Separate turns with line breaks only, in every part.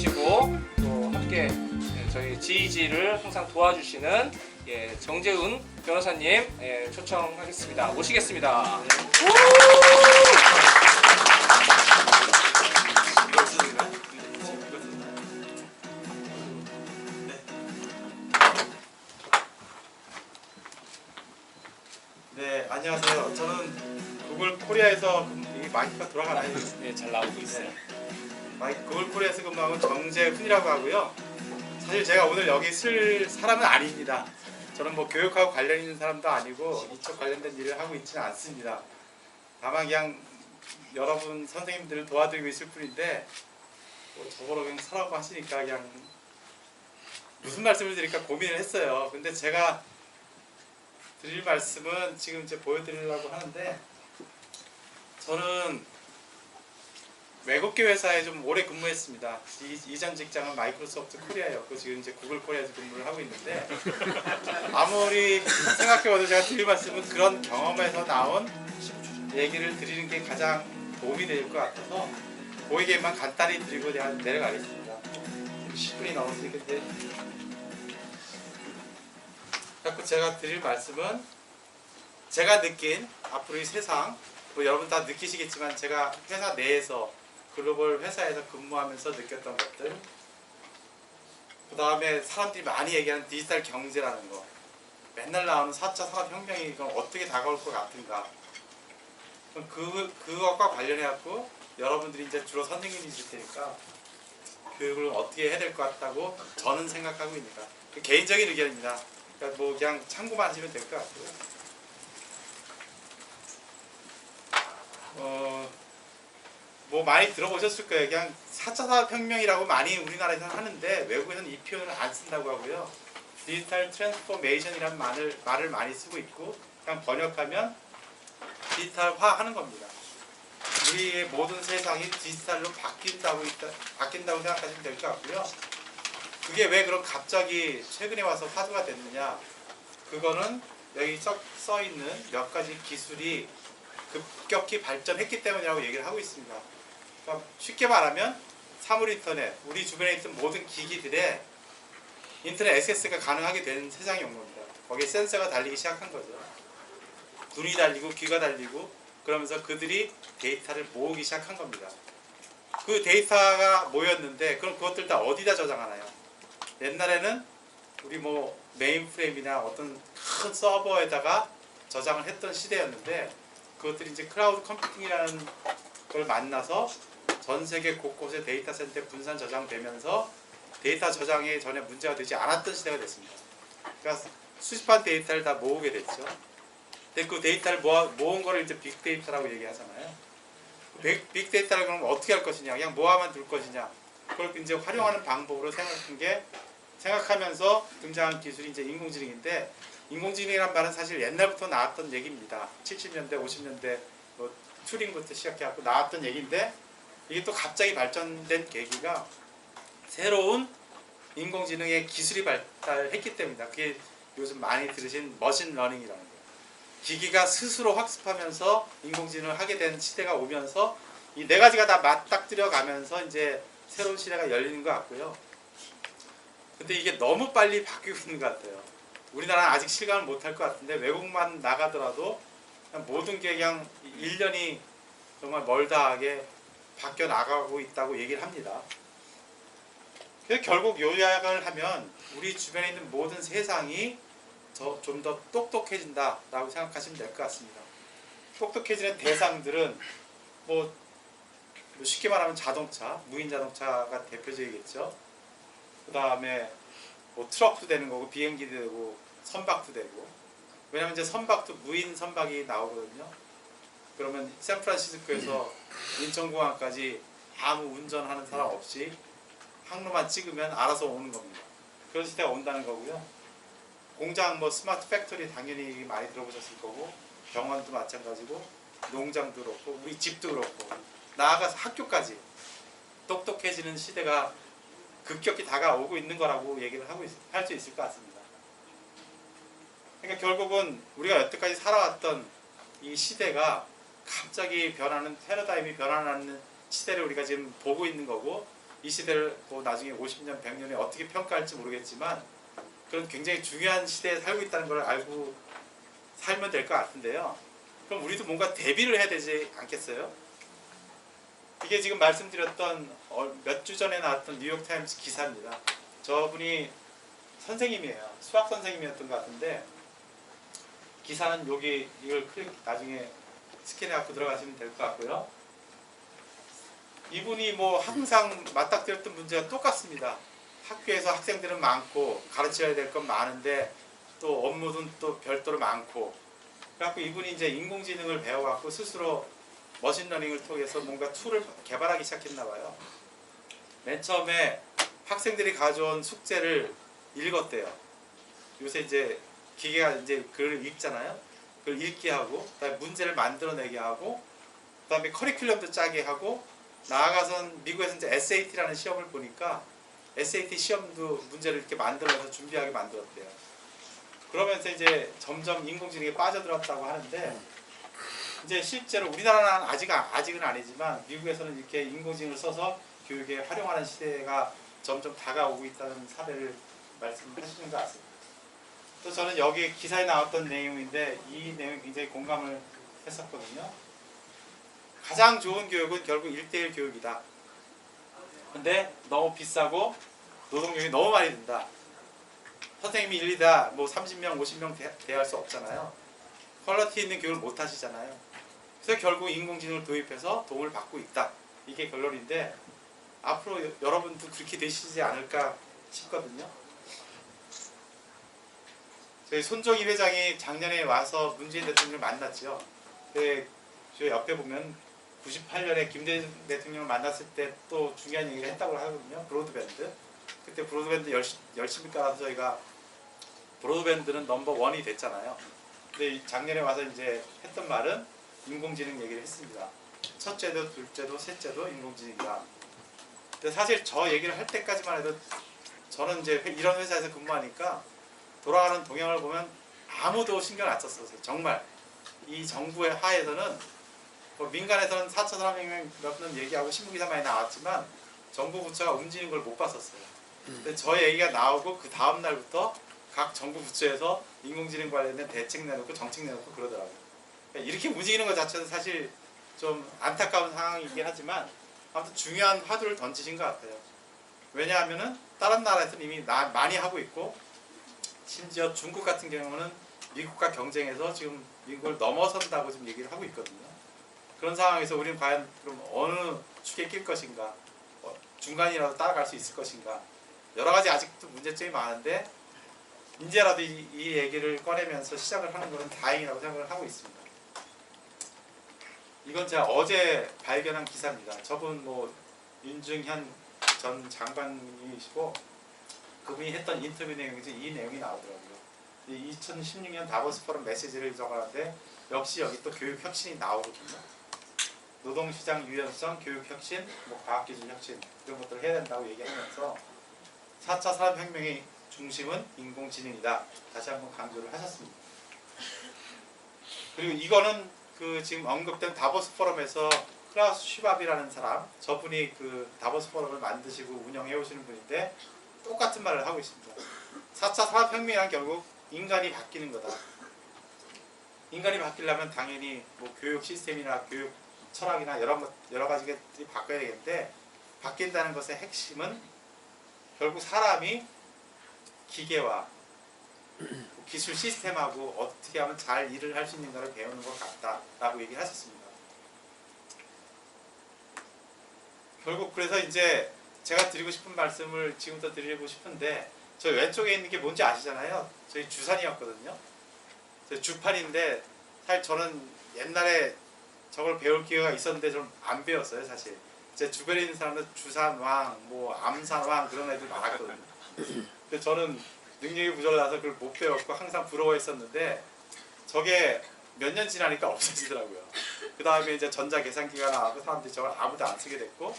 주시고 또 함께 저희 GEG를 항상 도와주시는 정재훈 변호사님 초청하겠습니다. 모시겠습니다.
네, 안녕하세요. 저는 구글 코리아에서 이 마이크가 돌아가나요?
네, 잘 나오고 있어요.
구글 코리아에서 근무하는 정재훈이라고 하고요. 사실 제가 오늘 여기 쓸 사람은 아닙니다. 저는 뭐 교육하고 관련 있는 사람도 아니고 이쪽 관련된 일을 하고 있지는 않습니다. 다만 그냥 여러분 선생님들을 도와드리고 있을 뿐인데 뭐 저보러 그냥 사라고 하시니까 그냥 무슨 말씀을 드릴까 고민을 했어요. 근데 제가 드릴 말씀은 지금 이제 보여드리려고 하는데, 저는 외국계 회사에 좀 오래 근무했습니다. 이전 직장은 마이크로소프트 코리아였고 지금 이제 구글 코리아에서 근무를 하고 있는데, 아무리 생각해봐도 제가 드릴 말씀은 그런 경험에서 나온 얘기를 드리는 게 가장 도움이 될 것 같아서 그 얘기만 간단히 드리고 내려가겠습니다. 10분이 넘었으니까 이제 자꾸 제가 드릴 말씀은 제가 느낀 앞으로 이 세상, 뭐 여러분 다 느끼시겠지만 제가 회사 내에서 글로벌 회사에서 근무하면서 느꼈던 것들, 그 다음에 사람들이 많이 얘기하는 디지털 경제라는 거, 맨날 나오는 4차 산업혁명이 그럼 어떻게 다가올 것 같은가, 그것과 관련해갖고 여러분들이 이제 주로 선생님이실 테니까 교육을 어떻게 해야 될 것 같다고 저는 생각하고 있습니다. 개인적인 의견입니다. 그러니까 뭐 그냥 참고만 하시면 될 것 같고요. 뭐 많이 들어보셨을 거예요. 그냥 4차 산업혁명이라고 많이 우리나라에서는 하는데 외국에서는 이 표현을 안 쓴다고 하고요. 디지털 트랜스포메이션이라는 말을 많이 쓰고 있고, 그냥 번역하면 디지털화 하는 겁니다. 우리의 모든 세상이 디지털로 바뀐다고 생각하시면 될 것 같고요. 그게 왜 그럼 갑자기 최근에 와서 화두가 됐느냐, 그거는 여기 써 있는 몇 가지 기술이 급격히 발전했기 때문이라고 얘기를 하고 있습니다. 그러니까 쉽게 말하면 사물 인터넷, 우리 주변에 있던 모든 기기들에 인터넷 액세스가 가능하게 된 세상이 온 겁니다. 거기에 센서가 달리기 시작한 거죠. 눈이 달리고 귀가 달리고 그러면서 그들이 데이터를 모으기 시작한 겁니다. 그 데이터가 모였는데 그럼 그것들 다 어디다 저장하나요? 옛날에는 우리 뭐 메인프레임이나 어떤 큰 서버에다가 저장을 했던 시대였는데, 그것들이 이제 클라우드 컴퓨팅이라는 걸 만나서 전 세계 곳곳에 데이터 센터에 분산 저장되면서 데이터 저장이 전에 문제가 되지 않았던 시대가 됐습니다. 그러니까 수집한 데이터를 다 모으게 됐죠. 근데 그 데이터를 모은 거를 이제 빅데이터라고 얘기하잖아요. 빅데이터를 그럼 어떻게 할 것이냐, 그냥 모아만 둘 것이냐, 그걸 이제 활용하는 방법으로 생각하면서 등장한 기술이 이제 인공지능인데, 인공지능이란 말은 사실 옛날부터 나왔던 얘기입니다. 70년대, 50년대 뭐 튜링부터 시작해갖고 나왔던 얘기인데, 이게 또 갑자기 발전된 계기가 새로운 인공지능의 기술이 발달했기 때문이다. 그게 요즘 많이 들으신 머신러닝이라는 거예요. 기기가 스스로 학습하면서 인공지능을 하게 된 시대가 오면서 이 네 가지가 다 맞닥뜨려 가면서 이제 새로운 시대가 열리는 것 같고요. 근데 이게 너무 빨리 바뀌고 있는 것 같아요. 우리나라는 아직 실감을 못할 것 같은데 외국만 나가더라도 그냥 모든 게 그냥 1년이 정말 멀다하게 바뀌어 나가고 있다고 얘기를 합니다. 그래서 결국 요약을 하면 우리 주변에 있는 모든 세상이 좀 더 똑똑해진다라고 생각하시면 될 것 같습니다. 똑똑해지는 대상들은 뭐 쉽게 말하면 자동차, 무인 자동차가 대표적이겠죠. 그 다음에 뭐 트럭도 되는 거고 비행기도 되고 선박도 되고, 왜냐면 이제 선박도 무인 선박이 나오거든요. 그러면 샌프란시스코에서 인천공항까지 아무 운전하는 사람 없이 항로만 찍으면 알아서 오는 겁니다. 그런 시대가 온다는 거고요. 공장 뭐 스마트 팩토리 당연히 많이 들어보셨을 거고, 병원도 마찬가지고, 농장도 그렇고, 우리 집도 그렇고, 나아가서 학교까지 똑똑해지는 시대가 급격히 다가오고 있는 거라고 얘기를 할 수 있을 것 같습니다. 그러니까 결국은 우리가 여태까지 살아왔던 이 시대가 갑자기 변하는, 패러다임이 변화하는 시대를 우리가 지금 보고 있는 거고, 이 시대를 뭐 나중에 50년, 100년에 어떻게 평가할지 모르겠지만 그런 굉장히 중요한 시대에 살고 있다는 걸 알고 살면 될 것 같은데요. 그럼 우리도 뭔가 대비를 해야 되지 않겠어요? 이게 지금 말씀드렸던 몇 주 전에 나왔던 뉴욕타임스 기사입니다. 저분이 선생님이에요. 수학 선생님이었던 것 같은데 기사는 여기 이걸 나중에 스캔해 갖고 들어가시면 될 것 같고요. 이분이 뭐 항상 맞닥뜨렸던 문제가 똑같습니다. 학교에서 학생들은 많고 가르쳐야 될 건 많은데 또 업무는 또 별도로 많고 그래갖고 이분이 이제 인공지능을 배워갖고 스스로 머신러닝을 통해서 뭔가 툴을 개발하기 시작했나 봐요. 맨 처음에 학생들이 가져온 숙제를 읽었대요. 요새 이제 기계가 이제 글을 읽잖아요. 그걸 읽게 하고 그다음에 문제를 만들어내게 하고 그다음에 커리큘럼도 짜게 하고 나아가선 미국에서 이제 SAT라는 시험을 보니까 SAT 시험도 문제를 이렇게 만들어서 준비하게 만들었대요. 그러면서 이제 점점 인공지능에 빠져들었다고 하는데 이제 실제로 우리나라는 아직은 아니지만 미국에서는 이렇게 인공지능을 써서 교육에 활용하는 시대가 점점 다가오고 있다는 사례를 말씀하시는 것 같습니다. 또 저는 여기 기사에 나왔던 내용인데 이 내용에 굉장히 공감을 했었거든요. 가장 좋은 교육은 결국 1:1 교육이다. 근데 너무 비싸고 노동력이 너무 많이 든다. 선생님이 일일이 뭐 30명, 50명 대할 수 없잖아요. 퀄리티 있는 교육을 못 하시잖아요. 그래서 결국 인공지능을 도입해서 도움을 받고 있다. 이게 결론인데 앞으로 여러분도 그렇게 되시지 않을까 싶거든요. 저희 손정희 회장이 작년에 와서 문재인 대통령을 만났죠. 근데 저 옆에 보면 98년에 김대중 대통령을 만났을 때 또 중요한 얘기를 했다고 하거든요. 브로드밴드. 그때 브로드밴드 열심히 깔아서 저희가 브로드밴드는 넘버1이 됐잖아요. 근데 작년에 와서 이제 했던 말은 인공지능 얘기를 했습니다. 첫째도 둘째도 셋째도 인공지능이다. 근데 사실 저 얘기를 할 때까지만 해도 저는 이제 이런 회사에서 근무하니까 돌아가는 동향을 보면 아무도 신경 안 썼었어요. 정말 이 정부의 하에서는 뭐 민간에서는 4,300명 몇 명 얘기하고 신문기사 많이 나왔지만 정부 부처가 움직이는 걸 못 봤었어요. 근데 저 얘기가 나오고 그 다음 날부터 각 정부 부처에서 인공지능 관련된 대책 내놓고 정책 내놓고 그러더라고요. 그러니까 이렇게 움직이는 것 자체는 사실 좀 안타까운 상황이긴 하지만 아무튼 중요한 화두를 던지신 것 같아요. 왜냐하면은 다른 나라에서는 이미 많이 하고 있고 심지어 중국 같은 경우는 미국과 경쟁해서 지금 미국을 넘어선다고 지금 얘기를 하고 있거든요. 그런 상황에서 우리는 과연 그럼 어느 축에 낄 것인가, 중간이라도 따라갈 수 있을 것인가, 여러 가지 아직도 문제점이 많은데 이제라도 이 얘기를 꺼내면서 시작을 하는 것은 다행이라고 생각을 하고 있습니다. 이건 제가 어제 발견한 기사입니다. 저분 뭐 윤중현 전 장관님이시고 그분이 했던 인터뷰 내용에서 이 내용이 나오더라고요. 2016년 다보스 포럼 메시지를 적어놨는데 역시 여기 또 교육 혁신이 나오거든요. 노동시장 유연성, 교육 혁신, 뭐 과학기술 혁신 이런 것들을 해야 된다고 얘기하면서 4차 산업혁명의 중심은 인공지능이다. 다시 한번 강조를 하셨습니다. 그리고 이거는 그 지금 언급된 다보스 포럼에서 클라우스 슈밥이라는 사람, 저분이 그 다보스 포럼을 만드시고 운영해 오시는 분인데 똑같은 말을 하고 있습니다. 4차 산업혁명이란 결국 인간이 바뀌는 거다. 인간이 바뀌려면 당연히 뭐 교육 시스템이나 교육 철학이나 여러 가지들이 바꿔야 되겠는데 바뀐다는 것의 핵심은 결국 사람이 기계와 기술 시스템하고 어떻게 하면 잘 일을 할 수 있는가를 배우는 것 같다라고 얘기를 하셨습니다. 결국 그래서 이제 제가 드리고 싶은 말씀을 지금부터 드리고 싶은데 저 왼쪽에 있는 게 뭔지 아시잖아요. 저희 주산이었거든요. 저 주판인데 사실 저는 옛날에 저걸 배울 기회가 있었는데 좀 안 배웠어요. 사실 제 주변에 있는 사람들 주산왕, 뭐 암산왕 그런 애들 많았거든요. 근데 저는 능력이 모자라서 그걸 못 배웠고 항상 부러워했었는데 저게 몇 년 지나니까 없어지더라고요. 그 다음에 이제 전자계산기가 나와서 사람들이 저걸 아무도 안 쓰게 됐고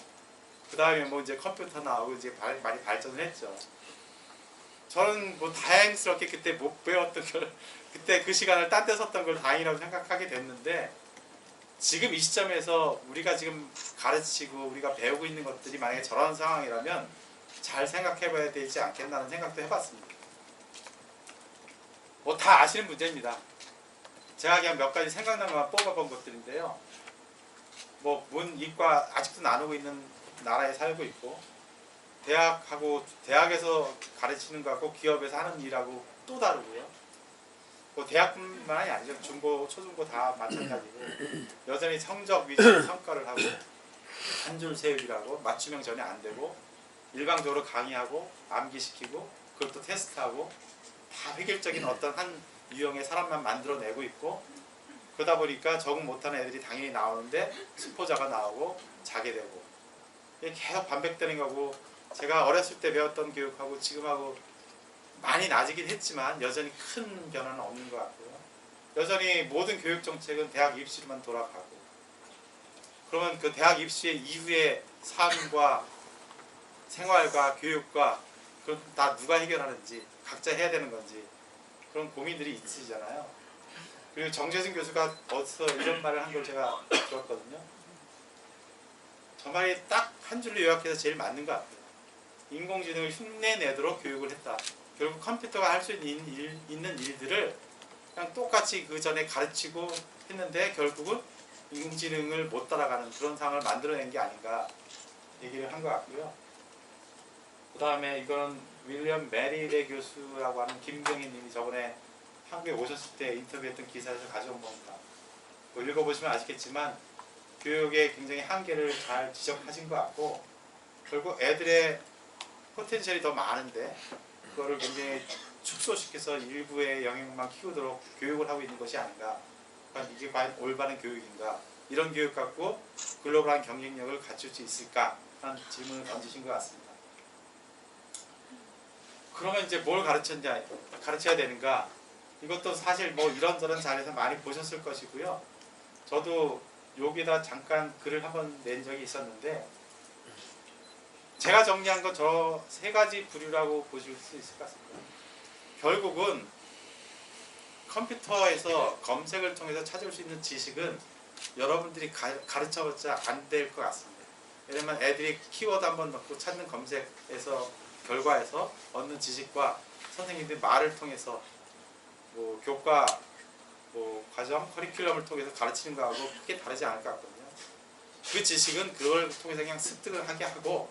그 다음에 뭐 이제 컴퓨터 나오고 이제 많이 발전을 했죠. 저는 뭐 다행스럽게 그때 못 배웠던 걸 그때 그 시간을 딴 데 썼던 걸 다행이라고 생각하게 됐는데 지금 이 시점에서 우리가 지금 가르치고 우리가 배우고 있는 것들이 만약에 저런 상황이라면 잘 생각해 봐야 되지 않겠나는 생각도 해봤습니다. 뭐 다 아시는 문제입니다. 제가 그냥 몇 가지 생각난 것만 뽑아본 것들인데요. 뭐 문, 이과 아직도 나누고 있는 나라에 살고 있고, 대학에서 가르치는 것하고 기업에서 하는 일하고 또 다르고요. 뭐 대학뿐만이 아니죠. 중고, 초중고 다 마찬가지고 여전히 성적 위주로 성과를 하고 한 줄 세우기라고 맞춤형 전혀 안 되고 일방적으로 강의하고 암기시키고 그것도 테스트하고 다 획일적인 어떤 한 유형의 사람만 만들어내고 있고 그러다 보니까 적응 못하는 애들이 당연히 나오는데 수포자가 나오고 자게 되고 이게 계속 반복되는 거고 제가 어렸을 때 배웠던 교육하고 지금하고 많이 낮아지긴 했지만 여전히 큰 변화는 없는 것 같고요. 여전히 모든 교육 정책은 대학 입시로만 돌아가고 그러면 그 대학 입시 이후의 삶과 생활과 교육과 그건 다 누가 해결하는지 각자 해야 되는 건지 그런 고민들이 있으시잖아요. 그리고 정재승 교수가 어디서 이런 말을 한 걸 제가 들었거든요. 저 말이 딱 한 줄로 요약해서 제일 맞는 것 같아요. 인공지능을 흉내내도록 교육을 했다. 결국 컴퓨터가 할 수 있는 일들을 그냥 똑같이 그 전에 가르치고 했는데 결국은 인공지능을 못 따라가는 그런 상황을 만들어낸 게 아닌가 얘기를 한 것 같고요. 그 다음에 이거는 윌리엄 메리레 교수라고 하는 김경희 님이 저번에 한국에 오셨을 때 인터뷰했던 기사에서 가져온 겁니다. 뭐 읽어보시면 아시겠지만 교육의 굉장히 한계를 잘 지적하신 것 같고 결국 애들의 포텐셜이 더 많은데 그거를 굉장히 축소시켜서 일부의 영역만 키우도록 교육을 하고 있는 것이 아닌가. 그러니까 이게 과연 올바른 교육인가. 이런 교육 갖고 글로벌한 경쟁력을 갖출 수 있을까 하는 질문을 던지신 것 같습니다. 그러면 이제 뭘 가르쳐야 되는가. 이것도 사실 뭐 이런저런 자리에서 많이 보셨을 것이고요. 저도 여기다 잠깐 글을 한번 낸 적이 있었는데 제가 정리한 건 저 세 가지 부류라고 보실 수 있을 것 같습니다. 결국은 컴퓨터에서 검색을 통해서 찾을 수 있는 지식은 여러분들이 가르쳐봤자 안 될 것 같습니다. 왜냐면 애들이 키워드 한번 넣고 찾는 검색에서 결과에서 얻는 지식과 선생님들이 말을 통해서 뭐 교과, 뭐 과정, 커리큘럼을 통해서 가르치는 거하고 크게 다르지 않을 것 같거든요. 그 지식은 그걸 통해서 그냥 습득을 하게 하고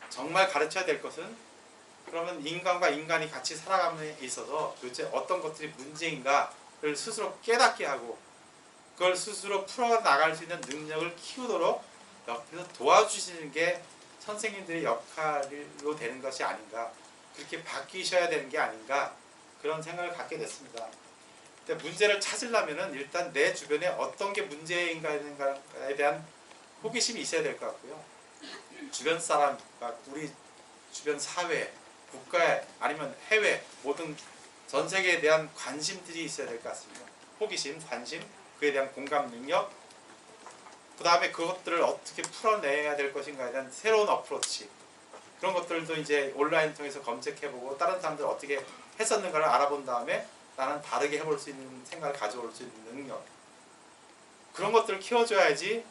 정말 가르쳐야 될 것은 그러면 인간과 인간이 같이 살아감에 있어서 도대체 어떤 것들이 문제인가를 스스로 깨닫게 하고 그걸 스스로 풀어나갈 수 있는 능력을 키우도록 옆에서 도와주시는 게 선생님들의 역할로 되는 것이 아닌가. 그렇게 바뀌셔야 되는 게 아닌가. 그런 생각을 갖게 됐습니다. 근데 문제를 찾으려면은 일단 내 주변에 어떤 게 문제인가에 대한 호기심이 있어야 될 것 같고요. 주변 사람과 우리 주변 사회, 국가 아니면 해외 모든 전 세계에 대한 관심들이 있어야 될 것 같습니다. 호기심, 관심, 그에 대한 공감 능력, 그 다음에 그것들을 어떻게 풀어내야 될 것인가에 대한 새로운 어프로치 그런 것들도 이제 온라인 통해서 검색해보고 다른 사람들 어떻게 했었는가를 알아본 다음에 나는 다르게 해볼 수 있는 생각을 가져올 수 있는 능력 그런 것들을 키워줘야지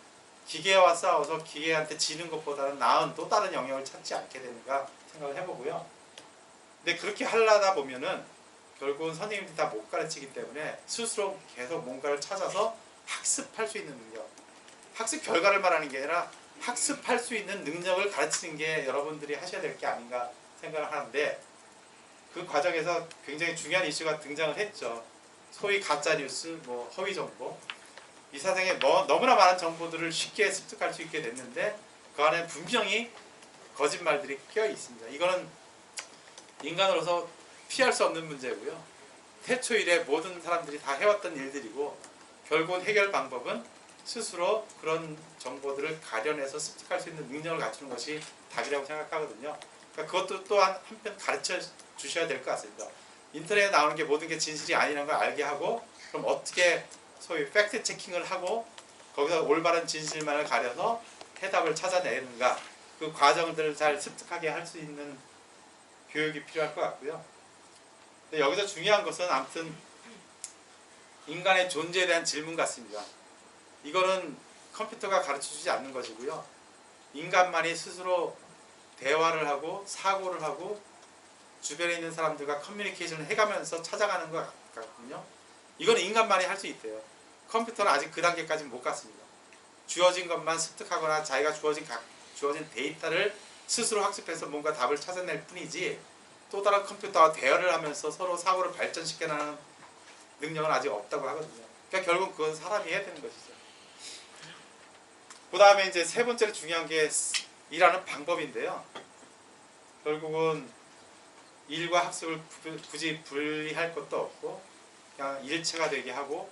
기계와 싸워서 기계한테 지는 것보다는 나은 또 다른 영역을 찾지 않게 되는가 생각을 해보고요. 근데 그렇게 하려다 보면은 결국은 선생님들이 다 못 가르치기 때문에 스스로 계속 뭔가를 찾아서 학습할 수 있는 능력 학습 결과를 말하는 게 아니라 학습할 수 있는 능력을 가르치는 게 여러분들이 하셔야 될 게 아닌가 생각을 하는데 그 과정에서 굉장히 중요한 이슈가 등장을 했죠. 소위 가짜뉴스, 뭐 허위 정보 이 세상에 너무나 많은 정보들을 쉽게 습득할 수 있게 됐는데 그 안에 분명히 거짓말들이 껴 있습니다. 이거는 인간으로서 피할 수 없는 문제고요. 태초 이래 모든 사람들이 다 해왔던 일들이고 결국 해결 방법은 스스로 그런 정보들을 가려내서 습득할 수 있는 능력을 갖추는 것이 답이라고 생각하거든요. 그러니까 그것도 또한 한편 가르쳐 주셔야 될 것 같습니다. 인터넷에 나오는 게 모든 게 진실이 아니라는 걸 알게 하고 그럼 어떻게 소위 팩트 체킹을 하고 거기서 올바른 진실만을 가려서 해답을 찾아내는가 그 과정들을 잘 습득하게 할 수 있는 교육이 필요할 것 같고요. 근데 여기서 중요한 것은 아무튼 인간의 존재에 대한 질문 같습니다. 이거는 컴퓨터가 가르쳐주지 않는 것이고요. 인간만이 스스로 대화를 하고 사고를 하고 주변에 있는 사람들과 커뮤니케이션을 해가면서 찾아가는 것 같거든요. 이거는 인간만이 할 수 있대요. 컴퓨터는 아직 그 단계까지는 못 갔습니다. 주어진 것만 습득하거나 자기가 주어진 데이터를 스스로 학습해서 뭔가 답을 찾아낼 뿐이지 또 다른 컴퓨터와 대화를 하면서 서로 사고를 발전시켜나가는 능력은 아직 없다고 하거든요. 그러니까 결국 그건 사람이 해야 되는 것이죠. 그 다음에 이제 세 번째로 중요한 게 일하는 방법인데요. 결국은 일과 학습을 굳이 분리할 것도 없고 그냥 일체가 되게 하고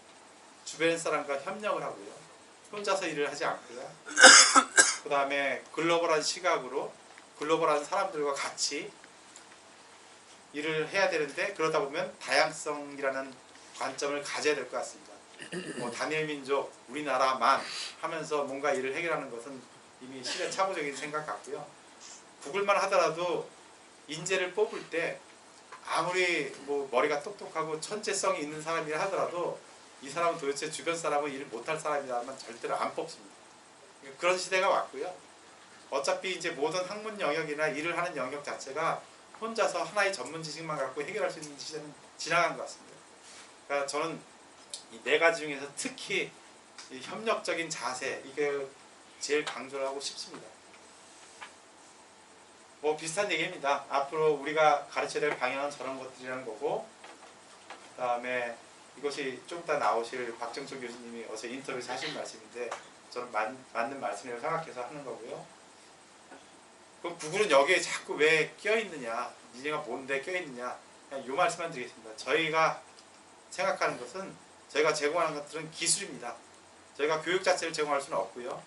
주변 사람과 협력을 하고요. 혼자서 일을 하지 않고요. 그 다음에 글로벌한 시각으로 글로벌한 사람들과 같이 일을 해야 되는데 그러다 보면 다양성이라는 관점을 가져야 될 것 같습니다. 뭐 단일 민족, 우리나라만 하면서 뭔가 일을 해결하는 것은 이미 시대착오적인 생각 같고요. 구글만 하더라도 인재를 뽑을 때 아무리 뭐 머리가 똑똑하고 천재성이 있는 사람이라 하더라도 이 사람은 도대체 주변 사람은 일을 못할 사람이라면 절대로 안 뽑습니다. 그런 시대가 왔고요. 어차피 이제 모든 학문 영역이나 일을 하는 영역 자체가 혼자서 하나의 전문 지식만 갖고 해결할 수 있는 시대는 지나간 것 같습니다. 그러니까 저는 이 네 가지 중에서 특히 이 협력적인 자세 이게 제일 강조를 하고 싶습니다. 뭐 비슷한 얘기입니다. 앞으로 우리가 가르쳐야 될 방향은 저런 것들이라는 거고 그 다음에 이것이 좀 이따 나오실 박정철 교수님이 어제 인터뷰에서 하신 말씀인데 저는 맞는 말씀이라고 생각해서 하는 거고요. 그럼 구글은 여기에 자꾸 왜 껴있느냐 니네가 뭔데 껴있느냐 그냥 이 말씀만 드리겠습니다. 저희가 생각하는 것은 저희가 제공하는 것들은 기술입니다. 저희가 교육 자체를 제공할 수는 없고요.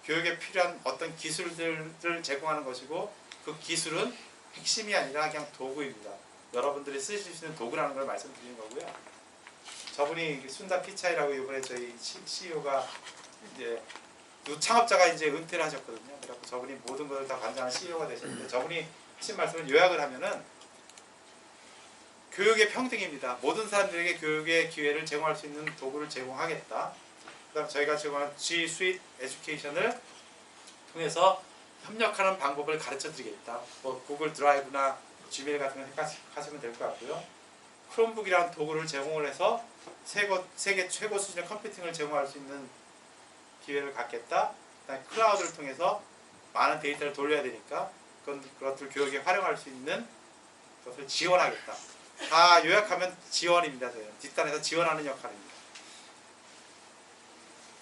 교육에 필요한 어떤 기술들을 제공하는 것이고 그 기술은 핵심이 아니라 그냥 도구입니다. 여러분들이 쓰실 수 있는 도구라는 걸 말씀드리는 거고요. 저분이 순다 피차이라고 이번에 저희 CEO가 이제 두 창업자가 이제 은퇴를 하셨거든요. 그래서 저분이 모든 것을 다 관장하는 CEO가 되셨는데 저분이 하신 말씀을 요약을 하면은 교육의 평등입니다. 모든 사람들에게 교육의 기회를 제공할 수 있는 도구를 제공하겠다. 그 다음 저희가 제공하는 G Suite 에듀케이션을 통해서 협력하는 방법을 가르쳐 드리겠다. 뭐 구글 드라이브나 지메일 같은 거 하시면 될 것 같고요. 크롬북이라는 도구를 제공을 해서 세계 최고 수준의 컴퓨팅을 제공할 수 있는 기회를 갖겠다. 그다음에 클라우드를 통해서 많은 데이터를 돌려야 되니까 그것들 교육에 활용할 수 있는 것을 지원하겠다. 다 요약하면 지원입니다. 저희는 뒷단에서 지원하는 역할입니다.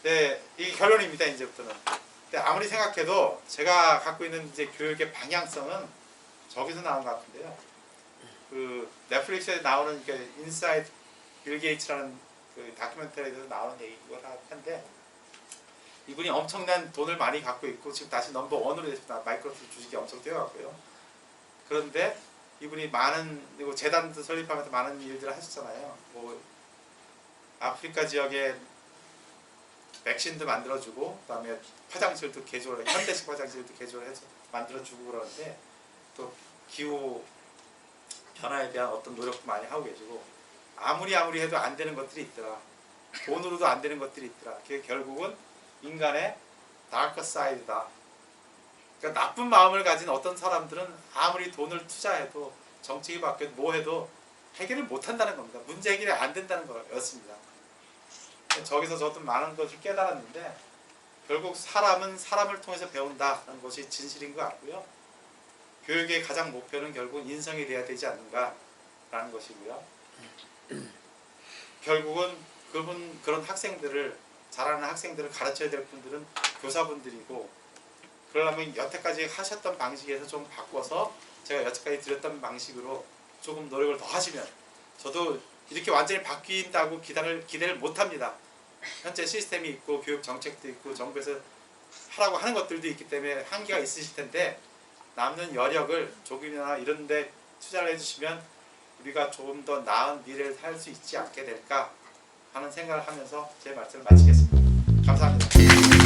네, 이 결론입니다. 이제부터는. 근데 아무리 생각해도 제가 갖고 있는 이제 교육의 방향성은 저기서 나온 것 같은데요. 그 넷플릭스에 나오는 그 인사이드 빌 게이츠라는 그 다큐멘터리에서 나오는 얘기를 한데 이분이 엄청난 돈을 많이 갖고 있고 지금 다시 넘버 원으로 됐습니다. 마이크로소프트 주식이 엄청 뛰어갔고요. 그런데 이분이 많은 그리고 재단도 설립하면서 많은 일들을 하셨잖아요. 뭐 아프리카 지역에 백신도 만들어주고 그다음에 화장실도 개조를 현대식 화장실도 개조를 해서 만들어주고 그러는데 또 기후 변화에 대한 어떤 노력도 많이 하고 계시고 아무리 해도 안 되는 것들이 있더라. 돈으로도 안 되는 것들이 있더라. 그게 결국은 인간의 다크 사이드다. 그러니까 나쁜 마음을 가진 어떤 사람들은 아무리 돈을 투자해도 정책이 바뀌어도 뭐 해도 해결을 못한다는 겁니다. 문제 해결이 안 된다는 거였습니다. 저기서 저도 많은 것을 깨달았는데 결국 사람은 사람을 통해서 배운다는 것이 진실인 것 같고요. 교육의 가장 목표는 결국 인성이 돼야 되지 않는가라는 것이고요. 결국은 그런 학생들을 잘하는 학생들을 가르쳐야 될 분들은 교사분들이고 그러려면 여태까지 하셨던 방식에서 좀 바꿔서 제가 여태까지 드렸던 방식으로 조금 노력을 더 하시면 저도 이렇게 완전히 바뀐다고 기대를 못합니다. 현재 시스템이 있고 교육 정책도 있고 정부에서 하라고 하는 것들도 있기 때문에 한계가 있으실 텐데 남는 여력을 조금이나 이런 데 투자를 해주시면 우리가 조금 더 나은 미래를 살 수 있지 않게 될까 하는 생각을 하면서 제 말씀을 마치겠습니다. 감사합니다.